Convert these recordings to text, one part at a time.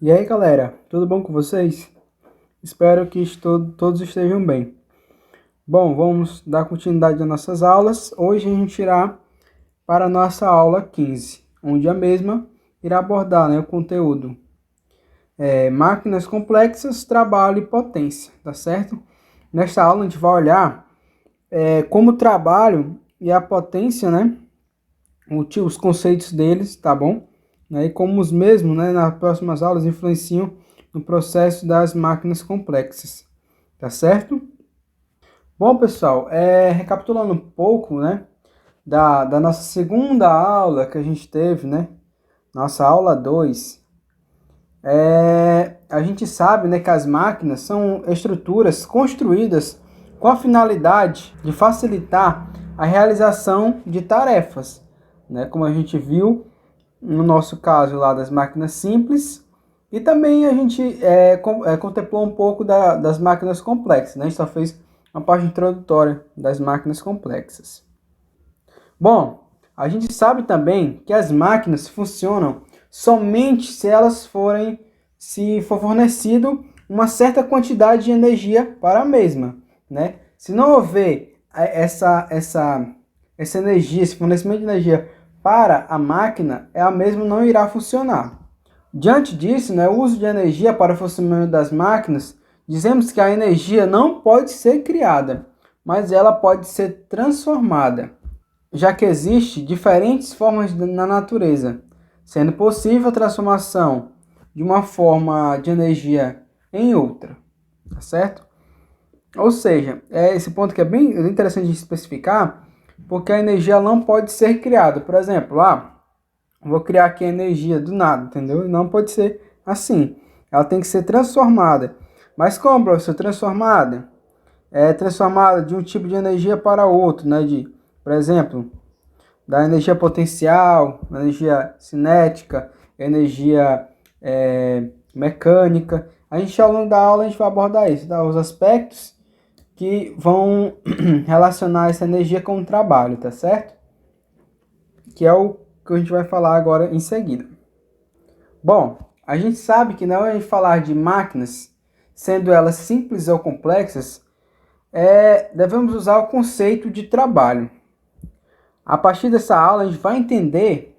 E aí, galera, tudo bom com vocês? Espero que todos estejam bem. Bom, vamos dar continuidade às nossas aulas. Hoje a gente irá para a nossa aula 15, onde a mesma irá abordar, o conteúdo máquinas complexas, trabalho e potência, tá certo? Nesta aula a gente vai olhar como o trabalho e a potência, os conceitos deles, tá bom? E como os mesmos, nas próximas aulas influenciam no processo das máquinas complexas, tá certo? Bom, pessoal, recapitulando um pouco, da nossa segunda aula que a gente teve, nossa aula 2, a gente sabe, que as máquinas são estruturas construídas com a finalidade de facilitar a realização de tarefas, como a gente viu no nosso caso lá das máquinas simples, e também a gente contemplou um pouco das máquinas complexas, A gente só fez uma parte introdutória das máquinas complexas. Bom, a gente sabe também que as máquinas funcionam somente se for fornecido uma certa quantidade de energia para a mesma, Se não houver essa energia, esse fornecimento de energia para a máquina, a mesma não irá funcionar. Diante disso, o uso de energia para o funcionamento das máquinas, dizemos que a energia não pode ser criada, mas ela pode ser transformada, já que existem diferentes formas na natureza, sendo possível a transformação de uma forma de energia em outra, tá certo? Ou seja, esse ponto que é bem interessante de especificar, porque a energia não pode ser criada. Por exemplo, vou criar aqui a energia do nada, entendeu? Não pode ser assim. Ela tem que ser transformada. Mas como, professor, transformada? É transformada de um tipo de energia para outro, por exemplo, da energia potencial, energia cinética, energia mecânica. A gente, ao longo da aula, a gente vai abordar isso, os aspectos que vão relacionar essa energia com o trabalho, tá certo? Que é o que a gente vai falar agora em seguida. Bom, a gente sabe que na hora de falar de máquinas, sendo elas simples ou complexas, devemos usar o conceito de trabalho. A partir dessa aula, a gente vai entender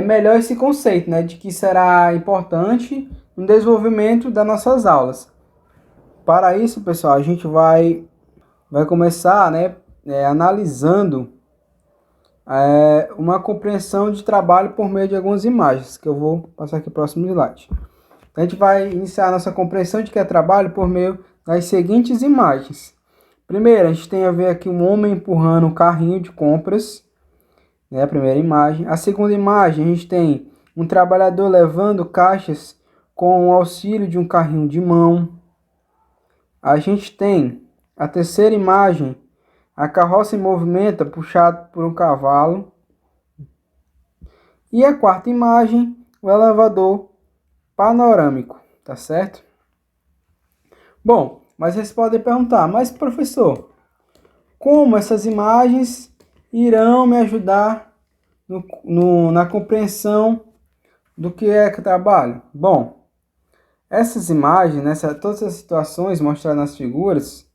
melhor esse conceito, de que será importante no desenvolvimento das nossas aulas. Para isso, pessoal, a gente vai começar analisando uma compreensão de trabalho por meio de algumas imagens, que eu vou passar aqui no próximo slide. A gente vai iniciar a nossa compreensão de que é trabalho por meio das seguintes imagens. Primeiro, a gente tem a ver aqui um homem empurrando um carrinho de compras, a primeira imagem. A segunda imagem, a gente tem um trabalhador levando caixas com o auxílio de um carrinho de mão. A gente tem a terceira imagem, a carroça em movimento puxado por um cavalo. E a quarta imagem, o elevador panorâmico, tá certo? Bom, mas vocês podem perguntar, mas professor, como essas imagens irão me ajudar na compreensão do que é trabalho? Bom, essas imagens, todas as situações mostradas nas figuras,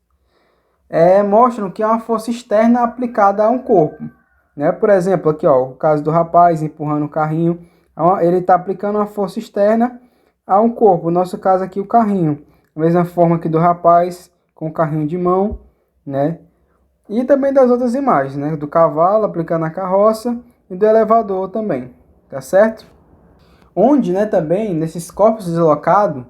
mostram que é uma força externa aplicada a um corpo. Por exemplo, aqui o caso do rapaz empurrando o carrinho, ele está aplicando uma força externa a um corpo. No nosso caso aqui, o carrinho. Da mesma forma que do rapaz com o carrinho de mão, E também das outras imagens, do cavalo aplicando a carroça e do elevador também, tá certo? Onde, também, nesses corpos deslocados,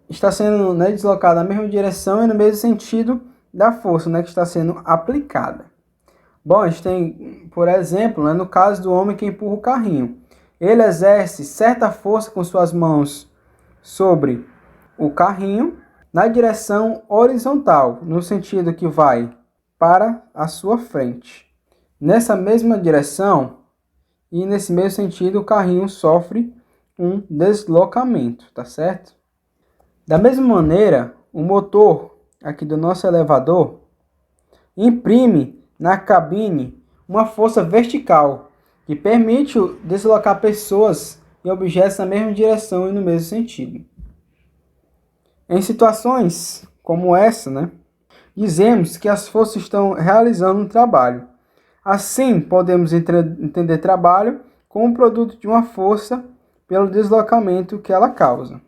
está sendo deslocado na mesma direção e no mesmo sentido da força, que está sendo aplicada. Bom, a gente tem, por exemplo, no caso do homem que empurra o carrinho. Ele exerce certa força com suas mãos sobre o carrinho na direção horizontal, no sentido que vai para a sua frente. Nessa mesma direção e nesse mesmo sentido, o carrinho sofre um deslocamento, tá certo? Da mesma maneira, o motor aqui do nosso elevador imprime na cabine uma força vertical que permite deslocar pessoas e objetos na mesma direção e no mesmo sentido. Em situações como essa, né, dizemos que as forças estão realizando um trabalho. Assim, podemos entender trabalho como produto de uma força pelo deslocamento que ela causa.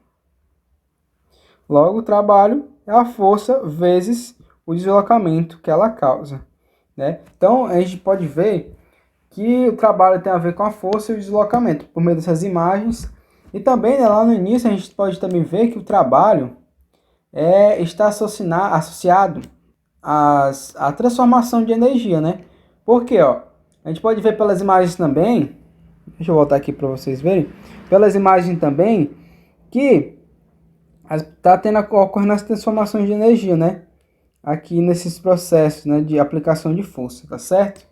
Logo, o trabalho é a força vezes o deslocamento que ela causa, né? Então, a gente pode ver que o trabalho tem a ver com a força e o deslocamento, por meio dessas imagens. E também, né, lá no início, a gente pode também ver que o trabalho está associado à transformação de energia, né? Porque, ó, a gente pode ver pelas imagens também, deixa eu voltar aqui para vocês verem, pelas imagens também, que está ocorrendo as transformações de energia, né? Aqui nesses processos, né, de aplicação de força, tá certo?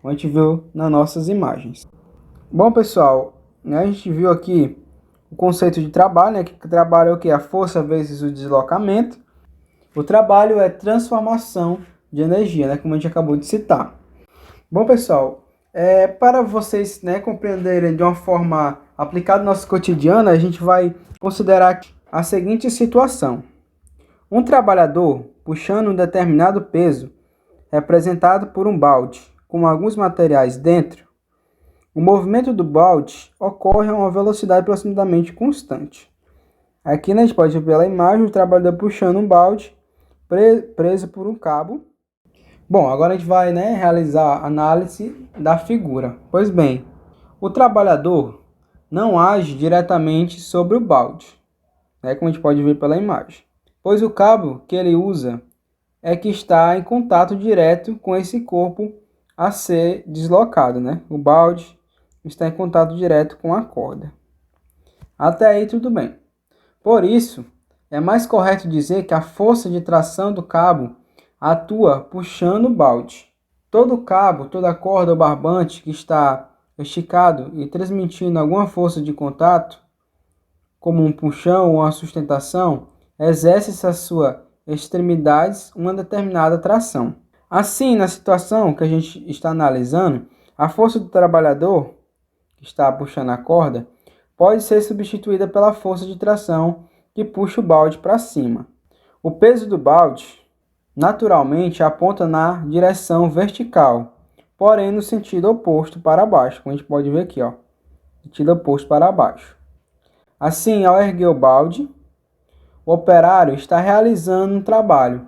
Como a gente viu nas nossas imagens. Bom, pessoal, né, a gente viu aqui o conceito de trabalho, né? Que trabalho é o que? A força vezes o deslocamento. O trabalho é transformação de energia, né? Como a gente acabou de citar. Bom, pessoal, para vocês, né, compreenderem de uma forma aplicada no nosso cotidiano, a gente vai considerar a seguinte situação. Um trabalhador puxando um determinado peso, representado por um balde, com alguns materiais dentro. O movimento do balde ocorre a uma velocidade aproximadamente constante. Aqui, né, a gente pode ver pela imagem o trabalhador puxando um balde preso por um cabo. Bom, agora a gente vai, né, realizar a análise da figura. Pois bem, o trabalhador não age diretamente sobre o balde, né, como a gente pode ver pela imagem, pois o cabo que ele usa é que está em contato direto com esse corpo a ser deslocado, né? O balde está em contato direto com a corda. Até aí tudo bem. Por isso, é mais correto dizer que a força de tração do cabo atua puxando o balde. Todo cabo, toda corda ou barbante que está esticado e transmitindo alguma força de contato, como um puxão ou uma sustentação, exerce as suas extremidades uma determinada tração. Assim, na situação que a gente está analisando, a força do trabalhador que está puxando a corda pode ser substituída pela força de tração que puxa o balde para cima. O peso do balde, naturalmente, aponta na direção vertical, porém no sentido oposto para baixo, como a gente pode ver aqui, ó, sentido oposto para baixo. Assim, ao erguer o balde, o operário está realizando um trabalho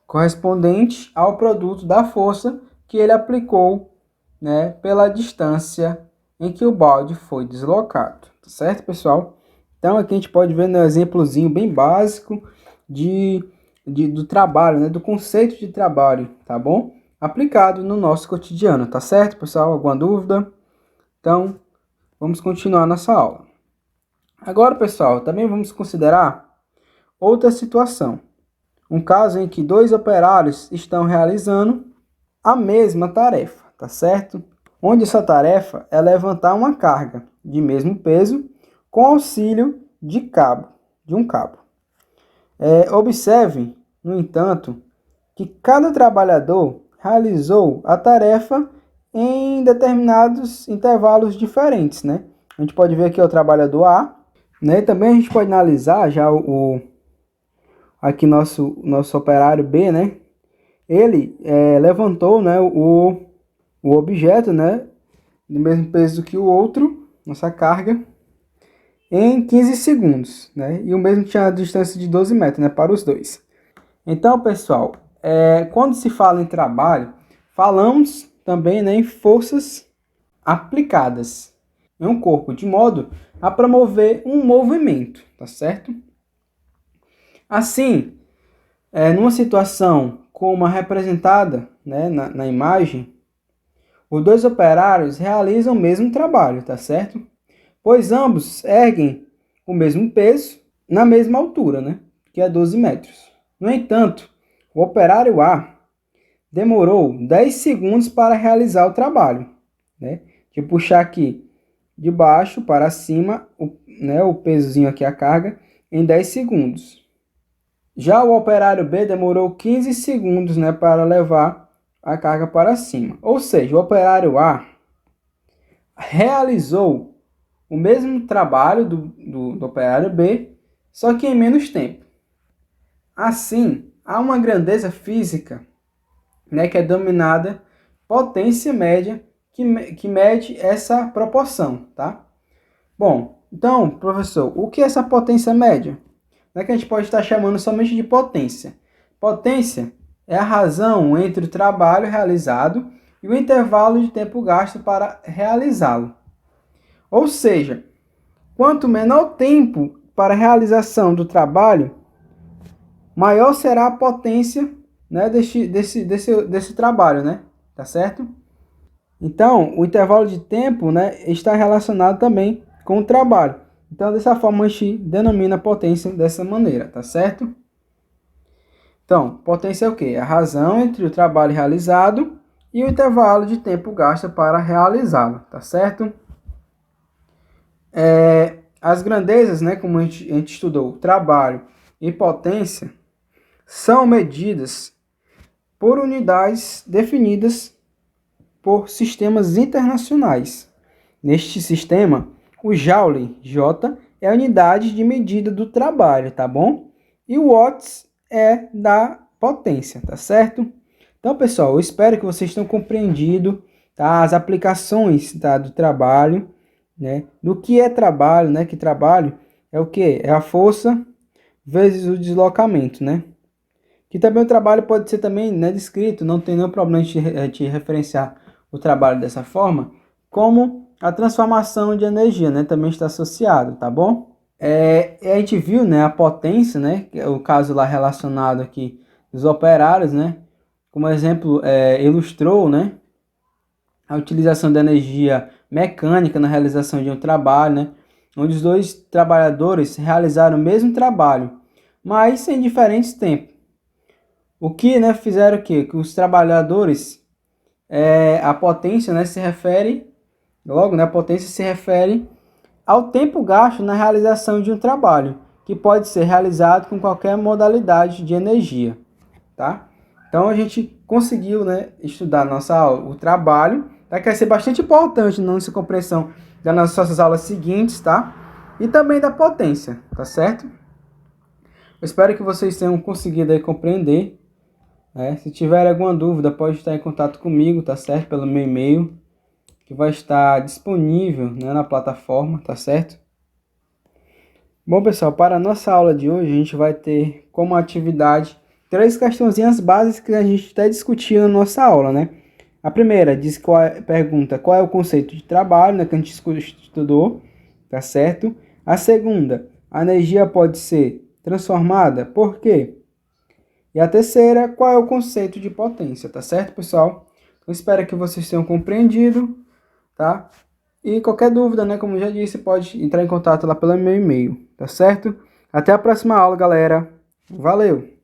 correspondente ao produto da força que ele aplicou, né, pela distância em que o balde foi deslocado. Tá certo, pessoal? Então aqui a gente pode ver um exemplozinho bem básico do trabalho, né, do conceito de trabalho, tá bom? Aplicado no nosso cotidiano, tá certo, pessoal? Alguma dúvida? Então, vamos continuar nossa aula. Agora, pessoal, também vamos considerar outra situação. Um caso em que dois operários estão realizando a mesma tarefa, tá certo? Onde essa tarefa é levantar uma carga de mesmo peso com auxílio de um cabo. Observe, no entanto, que cada trabalhador realizou a tarefa em determinados intervalos diferentes, né? A gente pode ver aqui o trabalhador A, né? E também a gente pode analisar já aqui nosso operário B, né? Ele levantou, né, o objeto, né, do mesmo peso que o outro, nossa carga, em 15 segundos, né? E o mesmo tinha a distância de 12 metros, né, para os dois. Então, pessoal, quando se fala em trabalho, falamos também, né, em forças aplicadas em um corpo, de modo a promover um movimento, tá certo? Assim, numa situação como a representada, né, na imagem, os dois operários realizam o mesmo trabalho, tá certo? Pois ambos erguem o mesmo peso na mesma altura, né, que é 12 metros. No entanto, o operário A demorou 10 segundos para realizar o trabalho, né, de puxar aqui de baixo para cima o pesozinho aqui, a carga, em 10 segundos. Já o operário B demorou 15 segundos, né, para levar a carga para cima. Ou seja, o operário A realizou o mesmo trabalho do operário B, só que em menos tempo. Assim, há uma grandeza física, né, que é denominada potência média, que mede essa proporção, tá? Bom, então, professor, o que é essa potência média? Não é que a gente pode estar chamando somente de potência. Potência é a razão entre o trabalho realizado e o intervalo de tempo gasto para realizá-lo. Ou seja, quanto menor o tempo para a realização do trabalho, maior será a potência, né, desse trabalho, né? Tá certo? Então, o intervalo de tempo, né, está relacionado também com o trabalho. Então, dessa forma, a gente denomina a potência dessa maneira, tá certo? Então, potência é o quê? É a razão entre o trabalho realizado e o intervalo de tempo gasto para realizá-lo, tá certo? As grandezas, né, como a gente estudou, trabalho e potência, são medidas por unidades definidas por sistemas internacionais. Neste sistema, o Joule, J, é a unidade de medida do trabalho, tá bom? E o Watts é da potência, tá certo? Então, pessoal, eu espero que vocês tenham compreendido, tá, as aplicações, tá, do trabalho, né? Do que é trabalho, né? Que trabalho é o quê? É a força vezes o deslocamento, né? Que também o trabalho pode ser também, né, descrito, não tem nenhum problema de referenciar o trabalho dessa forma, como a transformação de energia, né, também está associado, tá bom? A gente viu, né, a potência, né, que é o caso lá relacionado aqui dos operários, né, como exemplo, ilustrou, né, a utilização da energia mecânica na realização de um trabalho, né, onde os dois trabalhadores realizaram o mesmo trabalho, mas em diferentes tempos. O que, né, fizeram o quê? Que os trabalhadores, a potência, né, se refere, logo, né, a potência se refere ao tempo gasto na realização de um trabalho, que pode ser realizado com qualquer modalidade de energia, tá? Então a gente conseguiu, né, estudar na nossa aula o trabalho, tá? Que vai ser bastante importante na nossa compreensão das nossas aulas seguintes, tá? E também da potência, tá certo? Eu espero que vocês tenham conseguido aí compreender. Se tiver alguma dúvida, pode estar em contato comigo, tá certo? Pelo meu e-mail, que vai estar disponível, né, na plataforma, tá certo? Bom, pessoal, para a nossa aula de hoje, a gente vai ter como atividade 3 questõezinhas básicas que a gente até discutiu na nossa aula, né? A primeira pergunta qual é o conceito de trabalho, né, que a gente estudou, tá certo? A segunda, a energia pode ser transformada, por quê? E a terceira, qual é o conceito de potência, tá certo, pessoal? Eu espero que vocês tenham compreendido, tá? E qualquer dúvida, né, como eu já disse, pode entrar em contato lá pelo meu e-mail, tá certo? Até a próxima aula, galera. Valeu!